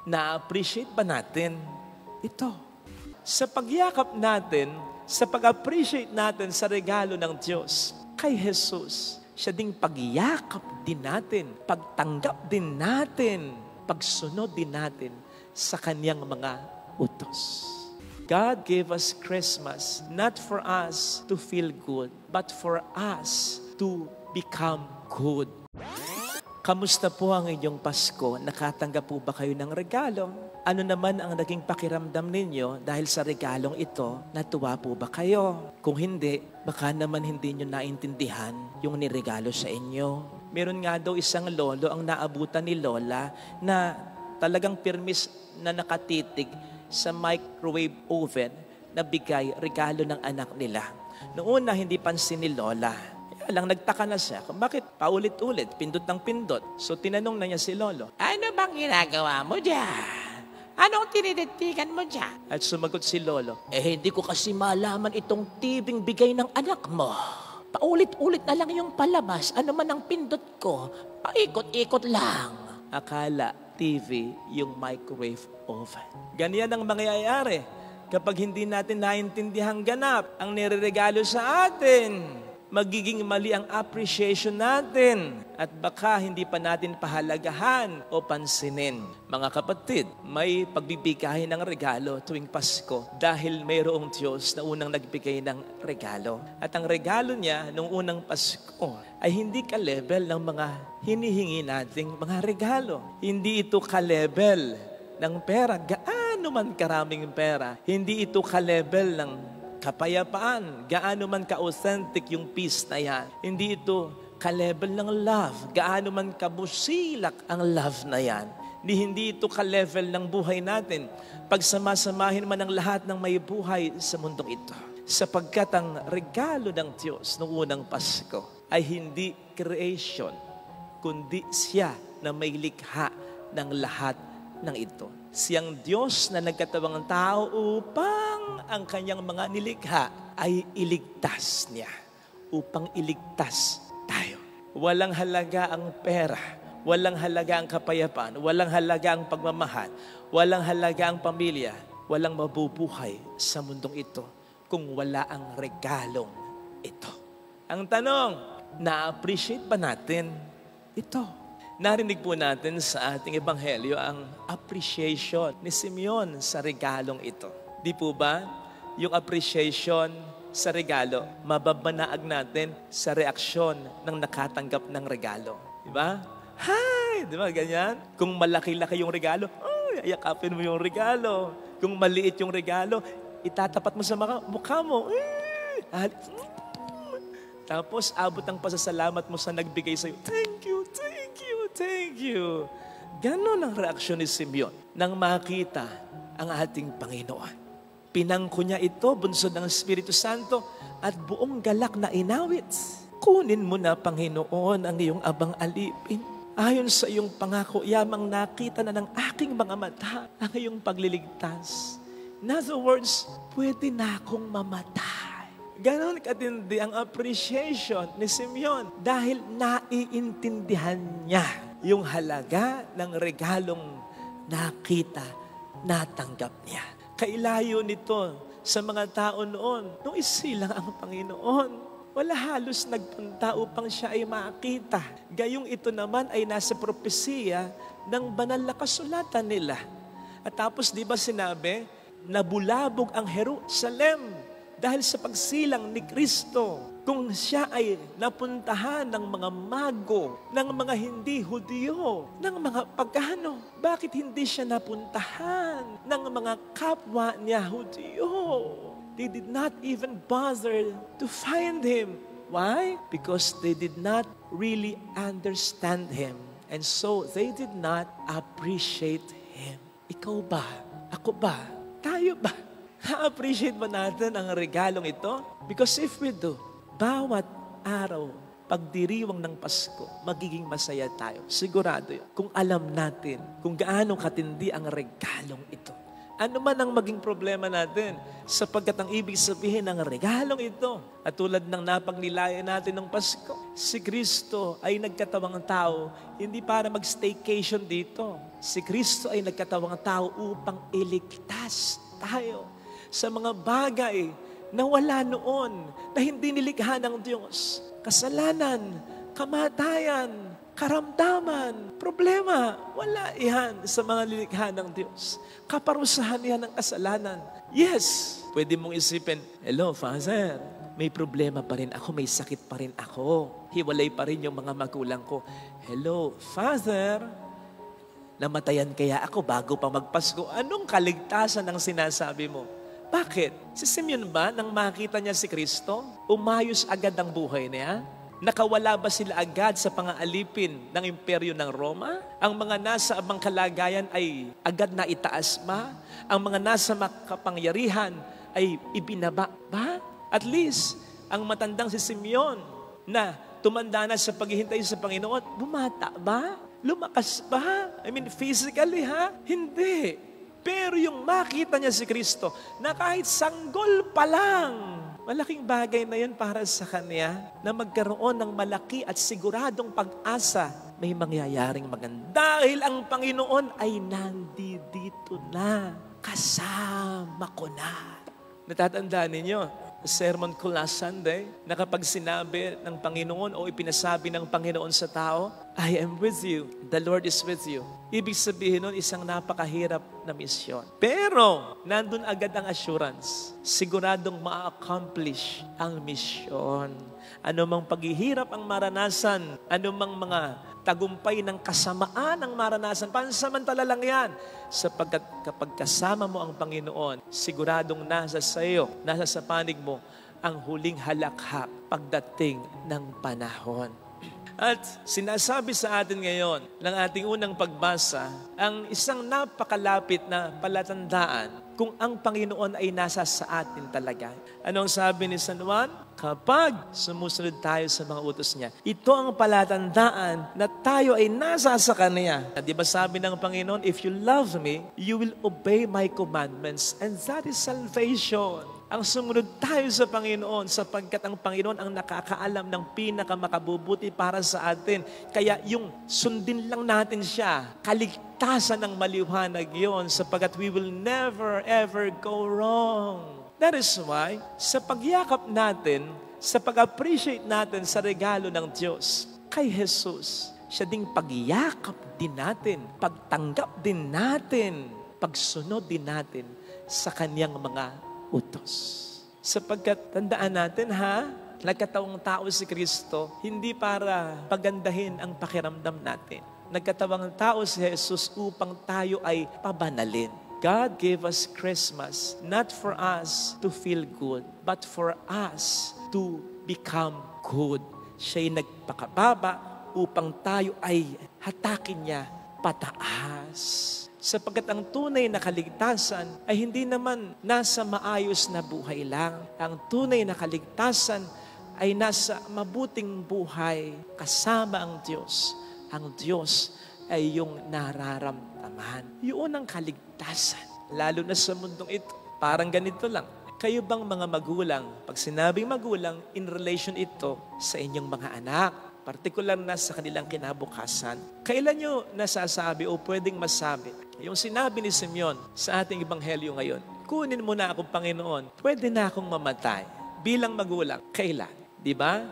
Na-appreciate ba natin ito? Sa pagyakap natin, sa pag-appreciate natin sa regalo ng Diyos kay Jesus, siya ding pagyakap din natin, pagtanggap din natin, pagsunod din natin sa kanyang mga utos. God gave us Christmas not for us to feel good, but for us to become good. Kamusta po ang inyong Pasko? Nakatanggap po ba kayo ng regalo? Ano naman ang naging pakiramdam ninyo dahil sa regalong ito? Natuwa po ba kayo? Kung hindi, baka naman hindi nyo naintindihan yung niregalo sa inyo. Meron nga daw isang lolo ang naabutan ni Lola na talagang pirmis na nakatitig sa microwave oven na bigay regalo ng anak nila. Noong una, hindi pansin ni Lola. Lang nagtaka na siya kung bakit paulit-ulit, pindot ng pindot. So tinanong na niya si Lolo, ano bang ginagawa mo dyan? Anong tinititigan mo dyan? At sumagot si Lolo, hindi ko kasi malaman itong tibing bigay ng anak mo. Paulit-ulit na lang yung palabas. Ano man ang pindot ko, paikot-ikot lang. Akala TV yung microwave oven. Ganyan ang mangyayari kapag hindi natin naintindihang ganap ang nireregalo sa atin. Magiging mali ang appreciation natin at baka hindi pa natin pahalagahan o pansinin. Mga kapatid, may pagbibigahin ng regalo tuwing Pasko dahil mayroong Diyos na unang nagbigay ng regalo. At ang regalo niya nung unang Pasko ay hindi ka-level ng mga hinihingi nating mga regalo. Hindi ito ka-level ng pera. Gaano man karaming pera, hindi ito ka-level ng kapayapaan, gaano man ka-authentic yung peace na yan. Hindi ito ka-level ng love, gaano man kabusilak ang love na yan. Hindi ito ka-level ng buhay natin. Pagsamasamahin man ang lahat ng may buhay sa mundong ito. Sapagkat ang regalo ng Diyos noong unang Pasko ay hindi creation, kundi siya na may likha ng lahat ng ito. Siyang Diyos na nagkatawang tao upang ang kanyang mga nilikha ay iligtas niya. Upang iligtas tayo. Walang halaga ang pera, walang halaga ang kapayapaan, walang halaga ang pagmamahal, walang halaga ang pamilya, walang mabubuhay sa mundong ito kung wala ang regalong ito. Ang tanong, na-appreciate ba natin ito? Narinig po natin sa ating ebanghelyo ang appreciation ni Simeon sa regalong ito. Di po ba? Yung appreciation sa regalo, mababanaag natin sa reaksyon ng nakatanggap ng regalo. Di ba? Hi! Di ba ganyan? Kung malaki-laki yung regalo, yakapin mo yung regalo. Kung maliit yung regalo, itatapat mo sa mukha mo. Tapos abot ang pasasalamat mo sa nagbigay sa'yo. Thank you, thank you, thank you. Ganon ang reaksyon ni Simeon nang makita ang ating Panginoon. Pinangko niya ito, bunsod ng Espiritu Santo, at buong galak na inawit. Kunin mo na, Panginoon, ang iyong abang alipin. Ayon sa iyong pangako, yamang nakita na ng aking mga mata ang iyong pagliligtas. In other words, pwede na akong mamatay. Ganon katindi ang appreciation ni Simeon dahil naiintindihan niya yung halaga ng regalong nakita, natanggap niya. Kailayo nito sa mga tao noon, nung isilang ang Panginoon. Wala halos nagpunta upang siya ay makita. Gayong ito naman ay nasa propesiya ng banal na kasulatan nila. At tapos di ba sinabi, nabulabog ang Jerusalem dahil sa pagsilang ni Kristo. Kung siya ay napuntahan ng mga mago, ng mga hindi Hudyo, ng mga pagano, bakit hindi siya napuntahan ng mga kapwa niya Hudyo? They did not even bother to find him. Why? Because they did not really understand him. And so they did not appreciate him. Ikaw ba? Ako ba? Tayo ba? Na-appreciate ba natin ang regalong ito? Because if we do, bawat araw, pagdiriwang ng Pasko, magiging masaya tayo. Sigurado yun. Kung alam natin kung gaano katindi ang regalong ito. Ano man ang maging problema natin, sapagkat ang ibig sabihin ng regalong ito, at tulad ng napagnilayan natin ng Pasko, si Kristo ay nagkatawang tao, hindi para mag-staycation dito. Si Kristo ay nagkatawang tao upang iligtas tayo sa mga bagay na wala noon, na hindi nilikha ng Diyos. Kasalanan, kamatayan, karamdaman, problema, wala iyan sa mga nilikha ng Diyos. Kaparusahan yan ng kasalanan. Yes, pwede mong isipin, hello, Father, may problema pa rin ako, may sakit pa rin ako. Hiwalay pa rin yung mga magulang ko. Hello, Father, namatayan kaya ako bago pa magpasko? Anong kaligtasan ang sinasabi mo? Bakit? Si Simeon ba, nang makita niya si Kristo, umayos agad ang buhay niya? Nakawala ba sila agad sa pangaalipin ng imperyo ng Roma? Ang mga nasa abang kalagayan ay agad na itaas ba? Ang mga nasa makapangyarihan ay ibinaba ba? At least, ang matandang si Simeon na tumanda na sa paghihintay sa Panginoon, bumata ba? Lumakas ba? I mean, physically ha? Hindi. Pero yung makita niya si Kristo, na kahit sanggol pa lang, malaking bagay na yun para sa kanya na magkaroon ng malaki at siguradong pag-asa may mangyayaring maganda. Dahil ang Panginoon ay nandito na. Kasama ko na. Natatandaan ninyo, sermon ko last Sunday, na kapag sinabi ng Panginoon o ipinasabi ng Panginoon sa tao, I am with you, the Lord is with you. Ibig sabihin nun, isang napakahirap na misyon. Pero, nandun agad ang assurance. Siguradong ma-accomplish ang misyon. Ano mang paghihirap ang maranasan, ano mang mga tagumpay ng kasamaan ang maranasan, pansamantala lang yan. Sapagkat kapag kasama mo ang Panginoon, siguradong nasa sa iyo, nasa sa panig mo, ang huling halakhak pagdating ng panahon. At sinasabi sa atin ngayon ng ating unang pagbasa, ang isang napakalapit na palatandaan kung ang Panginoon ay nasa sa atin talaga. Anong sabi ni San Juan? Kapag sumusunod tayo sa mga utos niya, ito ang palatandaan na tayo ay nasa sa Kanya. Di ba sabi ng Panginoon, if you love me, you will obey my commandments, and that is salvation. Ang sumunod tayo sa Panginoon sapagkat ang Panginoon ang nakakaalam ng pinakamakabubuti para sa atin. Kaya yung sundin lang natin siya, kaligtasan ng maliwanag yon sapagkat we will never ever go wrong. That is why, sa pagyakap natin, sa pag-appreciate natin sa regalo ng Diyos kay Jesus, siya ding pagyakap din natin, pagtanggap din natin, pagsunod din natin sa Kanyang mga utos. Sapagkat tandaan natin nagkatawang tao si Kristo, hindi para pagandahin ang pakiramdam natin. Nagkatawang tao si Jesus upang tayo ay pabanalin. God gave us Christmas not for us to feel good, but for us to become good. Siya'y nagpakababa upang tayo ay hatakin niya pataas. Sapagkat ang tunay na kaligtasan ay hindi naman nasa maayos na buhay lang. Ang tunay na kaligtasan ay nasa mabuting buhay kasama ang Diyos. Ang Diyos ay yung nararamdaman. Yun ang kaligtasan. Lalo na sa mundong ito. Parang ganito lang. Kayo bang mga magulang, pag sinabing magulang, in relation ito sa inyong mga anak, partikular na sa kanilang kinabukasan, kailan nyo nasasabi o pwedeng masabi, yung sinabi ni Simeon sa ating ebanghelyo ngayon, kunin mo na akong Panginoon, pwede na akong mamatay bilang magulang. Kailan? Di ba?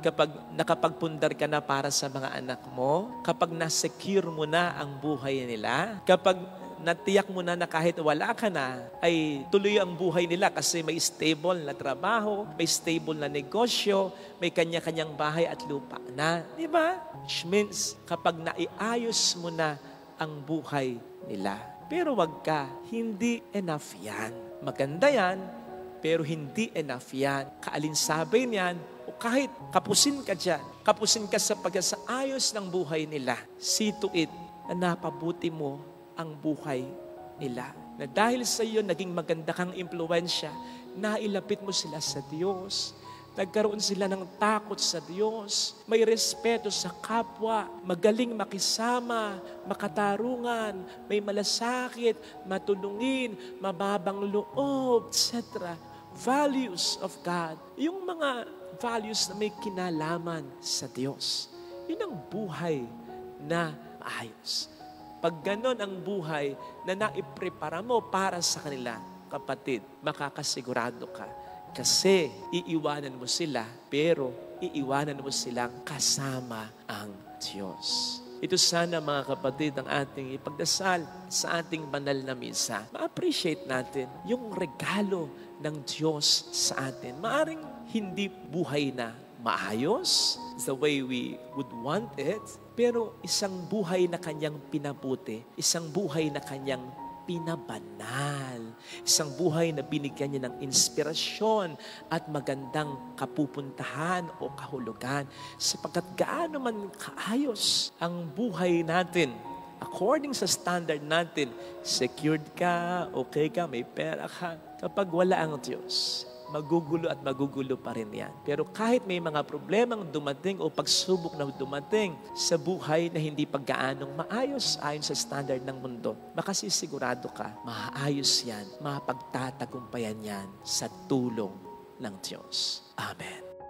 Kapag nakapagpundar ka na para sa mga anak mo, kapag na-secure mo na ang buhay nila, kapag natiyak mo na kahit wala ka na, ay tuloy ang buhay nila kasi may stable na trabaho, may stable na negosyo, may kanya-kanyang bahay at lupa na. Di ba? Which means, kapag naiayos mo na ang buhay nila. Pero wag ka, hindi enough yan. Maganda yan, pero hindi enough yan. Kaalinsabay niyan, o kahit kapusin ka dyan, kapusin ka sa pagsaayos ng buhay nila. See to it na napabuti mo ang buhay nila. Na dahil sa iyo, naging maganda kang impluensya, nailapit mo sila sa Diyos, Nagkaroon sila ng takot sa Diyos, may respeto sa kapwa, magaling makisama, makatarungan, may malasakit, matulungin, mababang loob, etc. Values of God. Yung mga values na may kinalaman sa Diyos. Yun ang buhay na maayos. Pag ganon ang buhay na naiprepara mo para sa kanila, kapatid, makakasigurado ka. Kasi iiwanan mo sila, pero iiwanan mo silang kasama ang Diyos. Ito sana mga kapatid ang ating ipagdasal sa ating banal na misa. Ma-appreciate natin yung regalo ng Diyos sa atin. Maaring hindi buhay na maayos, the way we would want it, pero isang buhay na kanyang pinabuti, isang buhay na kanyang pinabanal. Isang buhay na binigyan niya ng inspirasyon at magandang kapupuntahan o kahulugan. Sapagkat gaano man kaayos ang buhay natin, according sa standard natin, secured ka, okay ka, may pera ka. Kapag wala ang Diyos, magugulo at magugulo pa rin yan. Pero kahit may mga problemang dumating o pagsubok na dumating sa buhay na hindi paggaanong maayos ayon sa standard ng mundo, makasisigurado ka, maayos yan, mapagtatagumpayan yan sa tulong ng Diyos. Amen.